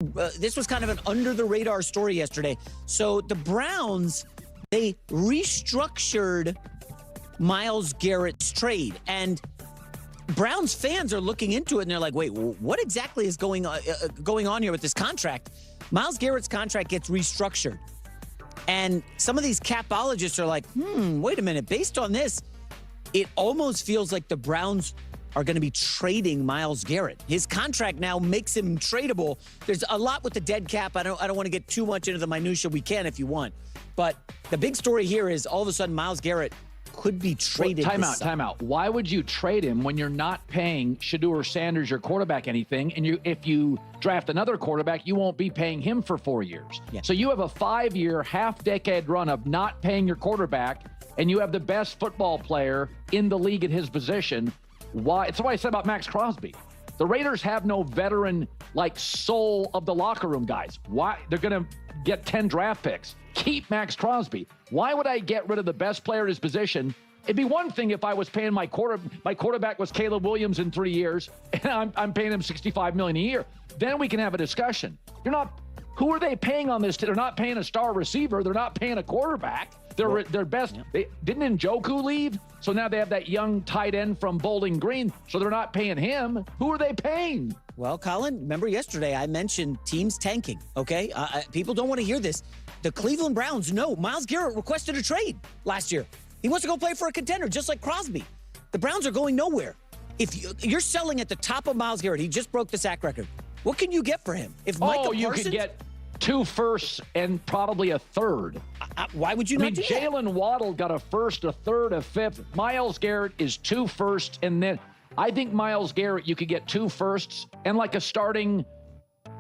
This was kind of an under-the-radar story yesterday. So the Browns, they restructured Myles Garrett's trade, and Browns fans are looking into it, and they're like, wait, what exactly is going on here with this contract? Myles Garrett's contract gets restructured. And some of these capologists are like, wait a minute. Based on this, it almost feels like the Browns are going to be trading Myles Garrett. His contract now makes him tradable. There's a lot with the dead cap. I don't want to get too much into the minutia. We can if you want. But the big story here is all of a sudden Myles Garrett could be traded. Well, time out. Why would you trade him when you're not paying Shedeur Sanders, your quarterback, anything? And if you draft another quarterback, you won't be paying him for 4 years. Yeah. So you have a 5-year, half-decade run of not paying your quarterback, and you have the best football player in the league at his position. Why? It's what I said about Max Crosby. The Raiders have no veteran, soul of the locker room guys. Why? They're going to get 10 draft picks. Keep Max Crosby. Why would I get rid of the best player at his position? It'd be one thing if I was paying my quarterback was Caleb Williams in 3 years, and I'm paying him $65 million a year. Then we can have a discussion. Who are they paying on this? They're not paying a star receiver. They're not paying a quarterback. They're best. Yeah. Didn't Njoku leave? So now they have that young tight end from Bowling Green. So they're not paying him. Who are they paying? Well, Colin, remember yesterday I mentioned teams tanking, okay? People don't want to hear this. The Cleveland Browns know Myles Garrett requested a trade last year. He wants to go play for a contender, just like Crosby. The Browns are going nowhere. If you're selling at the top of Myles Garrett, he just broke the sack record. What can you get for him? If you could get 2 firsts and probably a third. Why would you not do that? Jalen Waddle got a first, a third, a fifth. Myles Garrett is 2 firsts, and then I think Myles Garrett, you could get 2 firsts and a starting,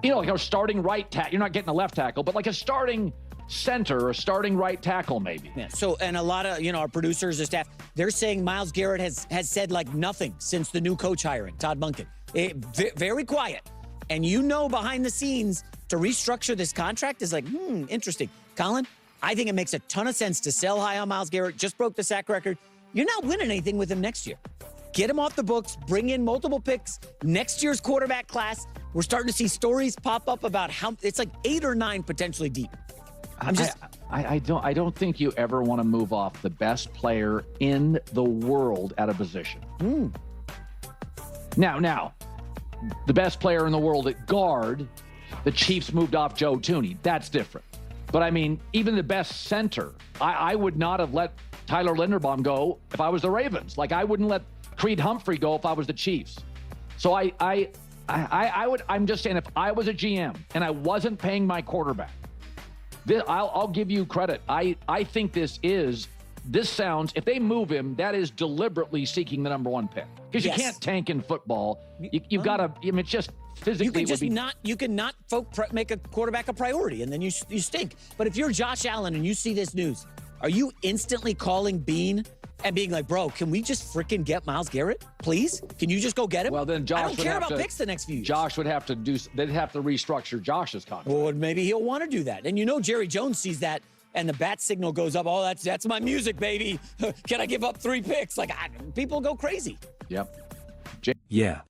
a starting right tackle. You're not getting a left tackle, but a starting center or starting right tackle maybe. Yeah. So, and a lot of, our producers and staff, they're saying Myles Garrett has said nothing since the new coach hiring, Todd Monken. Very quiet. And behind the scenes, to restructure this contract is interesting. Colin, I think it makes a ton of sense to sell high on Myles Garrett. Just broke the sack record. You're not winning anything with him next year. Get him off the books, bring in multiple picks. Next year's quarterback class, we're starting to see stories pop up about how it's 8 or 9 potentially deep. I don't think you ever want to move off the best player in the world at a position. Now, the best player in the world at guard, the Chiefs moved off Joe Thuney. That's different. But, even the best center, I would not have let Tyler Linderbaum go if I was the Ravens. I wouldn't let Creed Humphrey go if I was the Chiefs. So I'm just saying, if I was a GM and I wasn't paying my quarterback, I'll give you credit. I think this sounds, if they move him, that is deliberately seeking the number 1 pick. Because you can't tank in football. You've got to, it's just physically. You can not make a quarterback a priority, and then you stink. But if you're Josh Allen and you see this news, are you instantly calling Bean and being like, bro, can we just freaking get Myles Garrett, please? Can you just go get him? Well, then Josh I don't care about picks the next few years. Josh would have to they'd have to restructure Josh's contract. Well, maybe he'll want to do that. And Jerry Jones sees that, and the bat signal goes up. Oh, that's my music, baby. Can I give up 3 picks? People go crazy. Yep. Yeah.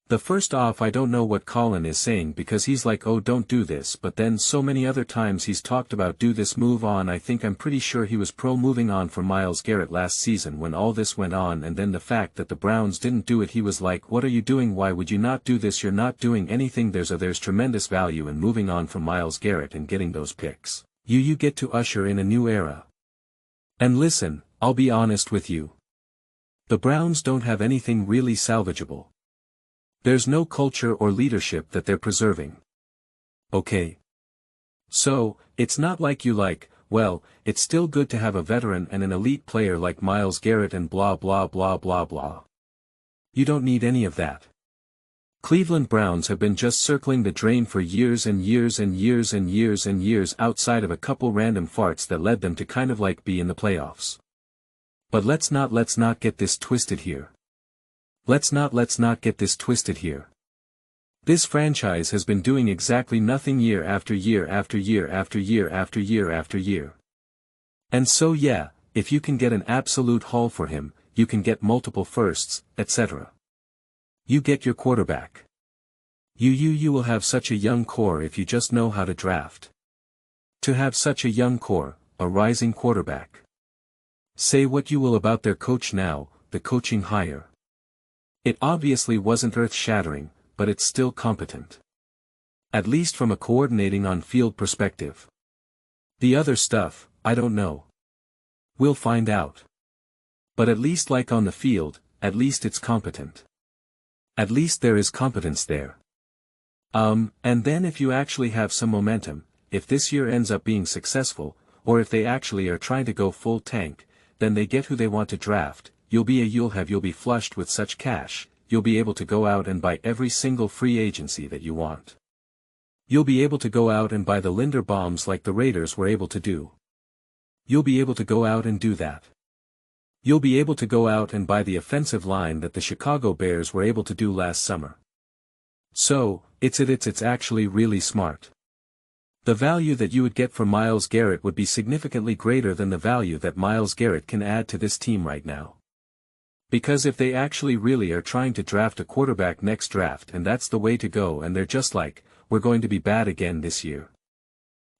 The first off, I don't know what Colin is saying because he's like, oh, don't do this, but then so many other times he's talked about do this, move on. I'm pretty sure he was pro moving on for Myles Garrett last season when all this went on, and then the fact that the Browns didn't do it, he was like, what are you doing? Why would you not do this? You're not doing anything. There's tremendous value in moving on from Myles Garrett and getting those picks. You get to usher in a new era. And listen, I'll be honest with you. The Browns don't have anything really salvageable. There's no culture or leadership that they're preserving. Okay. So, it's not like well, it's still good to have a veteran and an elite player like Myles Garrett and blah blah blah blah blah. You don't need any of that. Cleveland Browns have been just circling the drain for years and years and years and years and years outside of a couple random farts that led them to be in the playoffs. But let's not get this twisted here. Let's not get this twisted here. This franchise has been doing exactly nothing year after year after year after year after year after year. And so yeah, if you can get an absolute haul for him, you can get multiple firsts, etc. You get your quarterback. You will have such a young core if you just know how to draft. To have such a young core, a rising quarterback. Say what you will about their coach now, the coaching hire. It obviously wasn't earth-shattering, but it's still competent. At least from a coordinating on-field perspective. The other stuff, I don't know. We'll find out. But at least like on the field, at least it's competent. At least there is competence there. And then if you actually have some momentum, if this year ends up being successful, or if they actually are trying to go full tank, then they get who they want to draft, you'll be flushed with such cash, you'll be able to go out and buy every single free agency that you want. You'll be able to go out and buy the Linderbaums like the Raiders were able to do. You'll be able to go out and do that. You'll be able to go out and buy the offensive line that the Chicago Bears were able to do last summer. So, it's actually really smart. The value that you would get for Myles Garrett would be significantly greater than the value that Myles Garrett can add to this team right now. Because if they actually really are trying to draft a quarterback next draft and that's the way to go and they're just like, we're going to be bad again this year.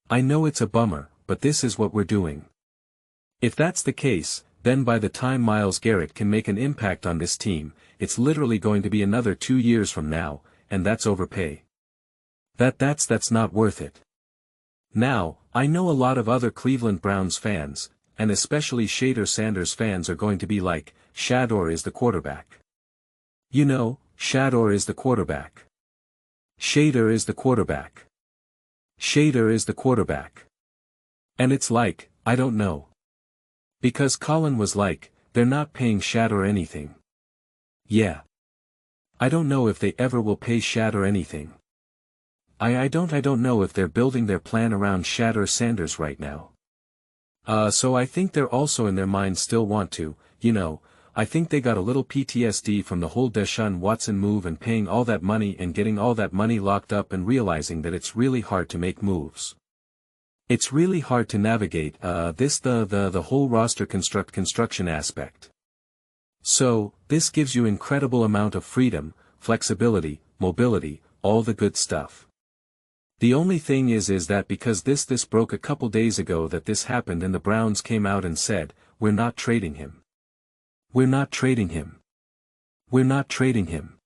I know it's a bummer, but this is what we're doing. If that's the case, then by the time Myles Garrett can make an impact on this team, it's literally going to be another 2 years from now, and that's overpay. That's not worth it. Now, I know a lot of other Cleveland Browns fans, and especially Shedeur Sanders fans are going to be like, Shedeur is the quarterback. You know, Shedeur is the quarterback. Shedeur is the quarterback. Shedeur is the quarterback. And it's like, I don't know. Because Colin was like, they're not paying Shedeur anything. Yeah. I don't know if they ever will pay Shedeur anything. I don't know if they're building their plan around Shedeur Sanders right now. So I think they're also in their minds still want to, I think they got a little PTSD from the whole Deshaun Watson move and paying all that money and getting all that money locked up and realizing that it's really hard to make moves. It's really hard to navigate, the whole roster construction aspect. So, this gives you incredible amount of freedom, flexibility, mobility, all the good stuff. The only thing is that because this broke a couple days ago that this happened and the Browns came out and said, we're not trading him. We're not trading him. We're not trading him.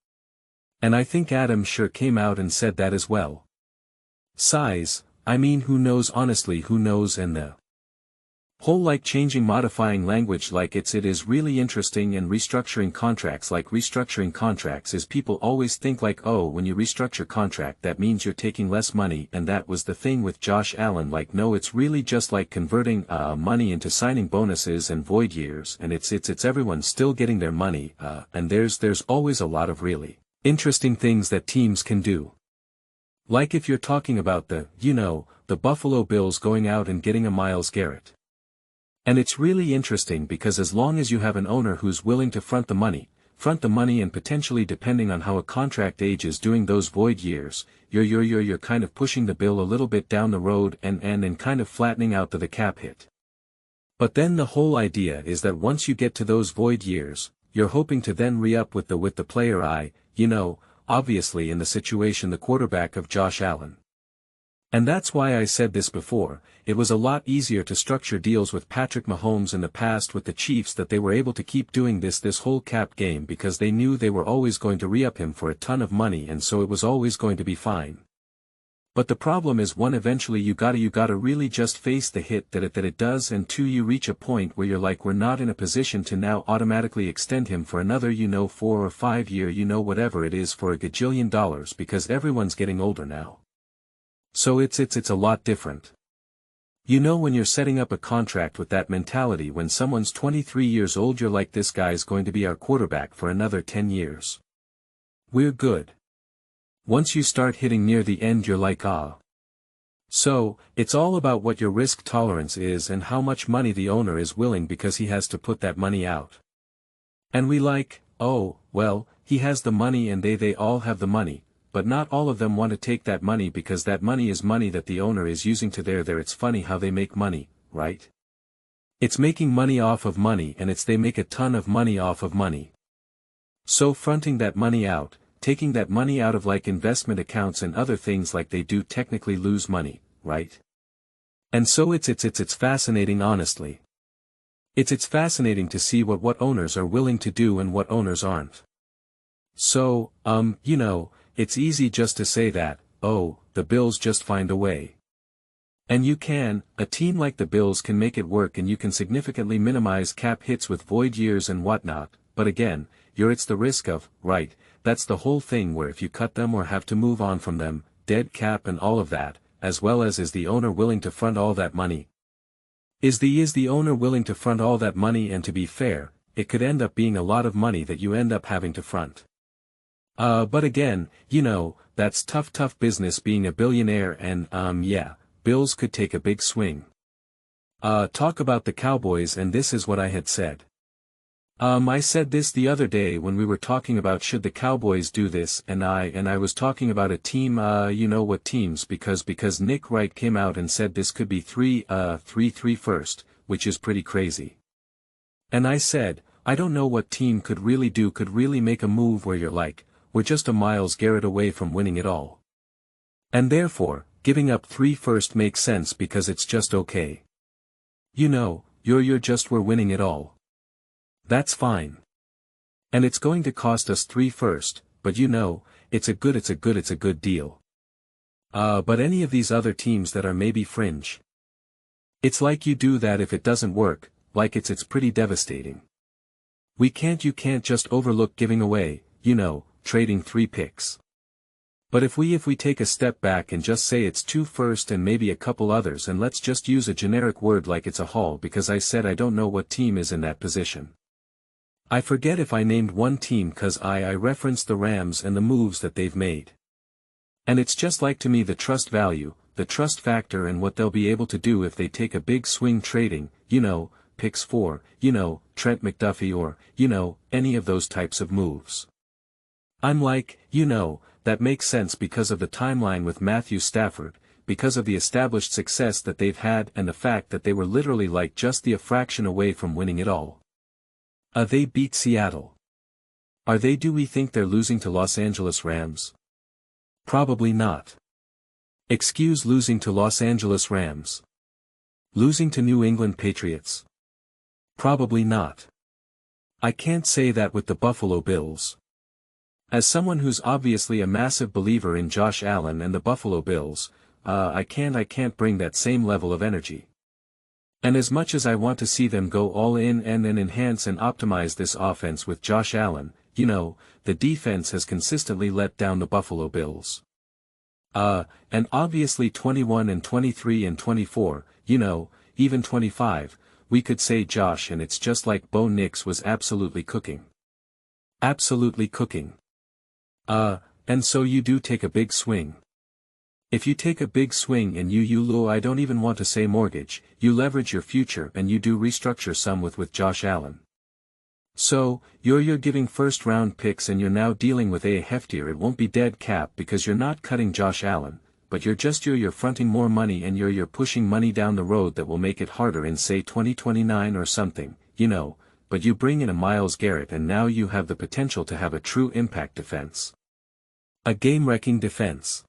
And I think Adam sure came out and said that as well. Size, I mean who knows honestly who knows and the whole like changing modifying language like it is really interesting and restructuring contracts is people always think like oh when you restructure contract that means you're taking less money and that was the thing with Josh Allen like no it's really just like converting money into signing bonuses and void years and it's everyone still getting their money and there's always a lot of really interesting things that teams can do. Like if you're talking about the Buffalo Bills going out and getting a Myles Garrett. And it's really interesting because as long as you have an owner who's willing to front the money and potentially depending on how a contract ages doing those void years, you're kind of pushing the bill a little bit down the road and kind of flattening out the cap hit. But then the whole idea is that once you get to those void years, you're hoping to then re-up with the player obviously in the situation the quarterback of Josh Allen. And that's why I said this before, it was a lot easier to structure deals with Patrick Mahomes in the past with the Chiefs that they were able to keep doing this whole cap game because they knew they were always going to re-up him for a ton of money and so it was always going to be fine. But the problem is one eventually you gotta really just face the hit that it does and two you reach a point where you're like we're not in a position to now automatically extend him for another 4 or 5 year whatever it is for a gajillion dollars because everyone's getting older now. So it's a lot different. When you're setting up a contract with that mentality when someone's 23 years old you're like this guy's going to be our quarterback for another 10 years. We're good. Once you start hitting near the end you're like So, it's all about what your risk tolerance is and how much money the owner is willing because he has to put that money out. And we he has the money and they all have the money. But not all of them want to take that money because that money is money that the owner is using to there. It's funny how they make money, right? It's making money off of money and they make a ton of money off of money. So fronting that money out, taking that money out of like investment accounts and other things like they do technically lose money, right? And so it's fascinating honestly. It's fascinating to see what owners are willing to do and what owners aren't. So, it's easy just to say that, oh, the Bills just find a way. And you can, a team like the Bills can make it work and you can significantly minimize cap hits with void years and whatnot, but again, it's the risk of, right, that's the whole thing where if you cut them or have to move on from them, dead cap and all of that, as well as is the owner willing to front all that money? Is the owner willing to front all that money? And to be fair, it could end up being a lot of money that you end up having to front. But again, that's tough business being a billionaire and yeah, Bills could take a big swing. Talk about the Cowboys and this is what I had said. I said this the other day when we were talking about should the Cowboys do this and I was talking about a team what teams because Nick Wright came out and said this could be 3 first, which is pretty crazy. And I said, I don't know what team could really make a move where you're like, we're just a Myles Garrett away from winning it all. And therefore, giving up 3 first makes sense because it's just okay. You're just we're winning it all. That's fine. And it's going to cost us 3 first, but it's a good deal. But any of these other teams that are maybe fringe. It's like you do that if it doesn't work, like it's pretty devastating. You can't just overlook giving away, trading 3 picks. But if we take a step back and just say it's 2 first and maybe a couple others and let's just use a generic word like it's a haul because I said I don't know what team is in that position. I forget if I named one team cause I referenced the Rams and the moves that they've made. And it's just like to me the trust value, the trust factor and what they'll be able to do if they take a big swing trading, picks for, Trent McDuffie or, any of those types of moves. I'm like, that makes sense because of the timeline with Matthew Stafford, because of the established success that they've had and the fact that they were literally like just a fraction away from winning it all. They beat Seattle. Do we think they're losing to Los Angeles Rams? Probably not. Excuse losing to Los Angeles Rams. Losing to New England Patriots? Probably not. I can't say that with the Buffalo Bills. As someone who's obviously a massive believer in Josh Allen and the Buffalo Bills, I can't bring that same level of energy. And as much as I want to see them go all in and enhance and optimize this offense with Josh Allen, the defense has consistently let down the Buffalo Bills. And obviously 21 and 23 and 24, even 25, we could say Josh and it's just like Bo Nix was absolutely cooking. Absolutely cooking. And so you do take a big swing. If you take a big swing and I don't even want to say mortgage, you leverage your future and you do restructure some with Josh Allen. So, you're giving first round picks and you're now dealing with a heftier it won't be dead cap because you're not cutting Josh Allen, but you're fronting more money and you're pushing money down the road that will make it harder in say 2029 or something, but you bring in a Myles Garrett and now you have the potential to have a true impact defense. A game-wrecking defense.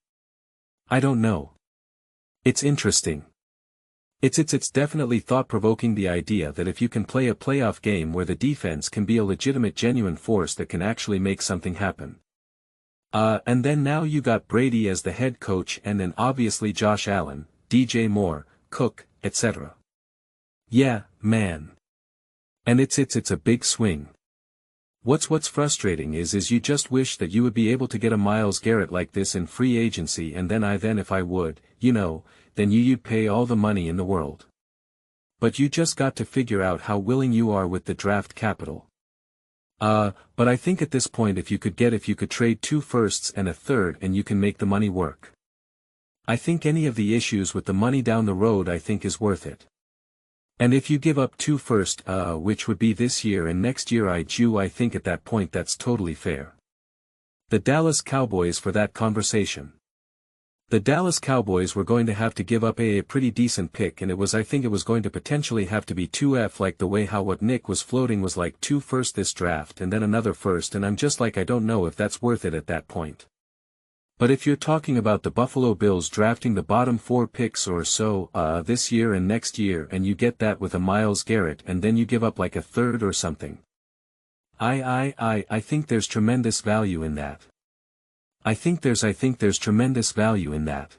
I don't know. It's interesting. It's definitely thought-provoking the idea that if you can play a playoff game where the defense can be a legitimate genuine force that can actually make something happen. And then now you got Brady as the head coach and then obviously Josh Allen, DJ Moore, Cook, etc. Yeah, man. And it's a big swing. What's frustrating is you just wish that you would be able to get a Myles Garrett like this in free agency and then if I would, then you'd pay all the money in the world. But you just got to figure out how willing you are with the draft capital. But I think at this point if you could trade 2 firsts and a third and you can make the money work. I think any of the issues with the money down the road I think is worth it. And if you give up 2 first, which would be this year and next year I think at that point that's totally fair. The Dallas Cowboys for that conversation. The Dallas Cowboys were going to have to give up a pretty decent pick, and I think it was going to potentially have to be 2F, like the way how what Nick was floating was like 2 first this draft and then another first, and I'm just like, I don't know if that's worth it at that point. But if you're talking about the Buffalo Bills drafting the bottom 4 picks or so, this year and next year, and you get that with a Myles Garrett and then you give up like a third or something. I think there's tremendous value in that. I think there's tremendous value in that.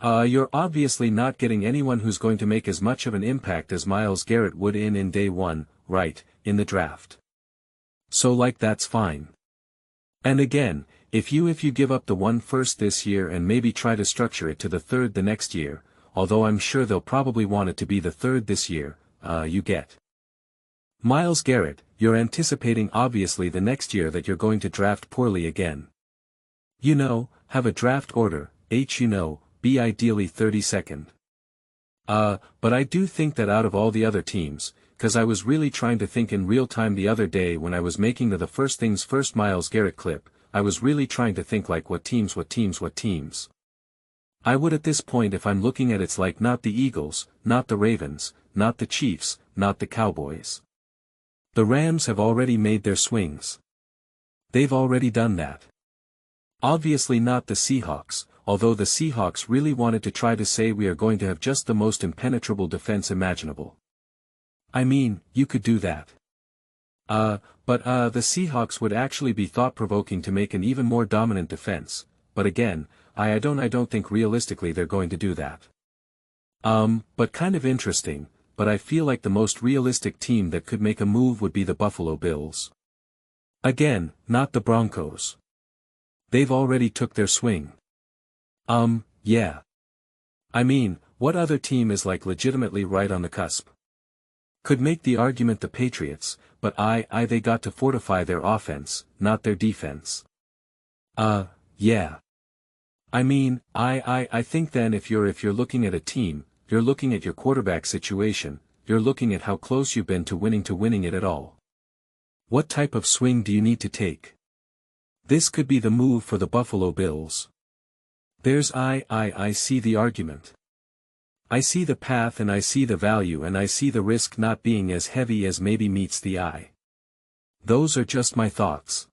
You're obviously not getting anyone who's going to make as much of an impact as Myles Garrett would in day 1, right, in the draft. So like that's fine. And again, if you give up the 1 first this year and maybe try to structure it to the 3rd the next year, although I'm sure they'll probably want it to be the 3rd this year, you get Myles Garrett. You're anticipating obviously the next year that you're going to draft poorly again. You know, have a draft order, be ideally 32nd. But I do think that out of all the other teams, cause I was really trying to think in real time the other day when I was making the first things first Myles Garrett clip, I was really trying to think like what teams. I would at this point, if I'm looking at it's like not the Eagles, not the Ravens, not the Chiefs, not the Cowboys. The Rams have already made their swings. They've already done that. Obviously not the Seahawks, although the Seahawks really wanted to try to say we are going to have just the most impenetrable defense imaginable. I mean, you could do that. But the Seahawks would actually be thought-provoking to make an even more dominant defense, but again, I don't think realistically they're going to do that. But kind of interesting, but I feel like the most realistic team that could make a move would be the Buffalo Bills. Again, not the Broncos. They've already took their swing. Yeah. I mean, what other team is like legitimately right on the cusp? Could make the argument the Patriots, but they got to fortify their offense, not their defense. Yeah. I mean, I think then if you're looking at a team, you're looking at your quarterback situation, you're looking at how close you've been to winning it at all. What type of swing do you need to take? This could be the move for the Buffalo Bills. There's I see the argument. I see the path and I see the value and I see the risk not being as heavy as maybe meets the eye. Those are just my thoughts.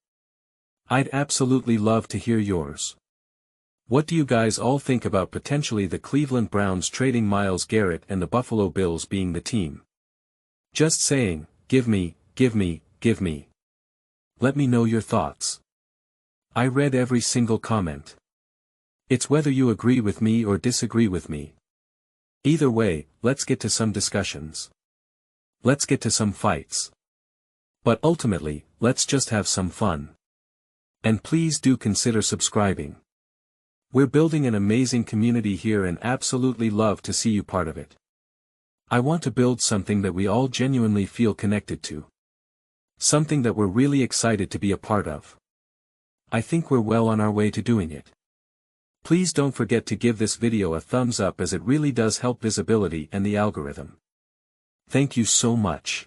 I'd absolutely love to hear yours. What do you guys all think about potentially the Cleveland Browns trading Myles Garrett and the Buffalo Bills being the team? Just saying, give me. Let me know your thoughts. I read every single comment. It's whether you agree with me or disagree with me. Either way, let's get to some discussions. Let's get to some fights. But ultimately, let's just have some fun. And please do consider subscribing. We're building an amazing community here and absolutely love to see you part of it. I want to build something that we all genuinely feel connected to. Something that we're really excited to be a part of. I think we're well on our way to doing it. Please don't forget to give this video a thumbs up as it really does help visibility and the algorithm. Thank you so much.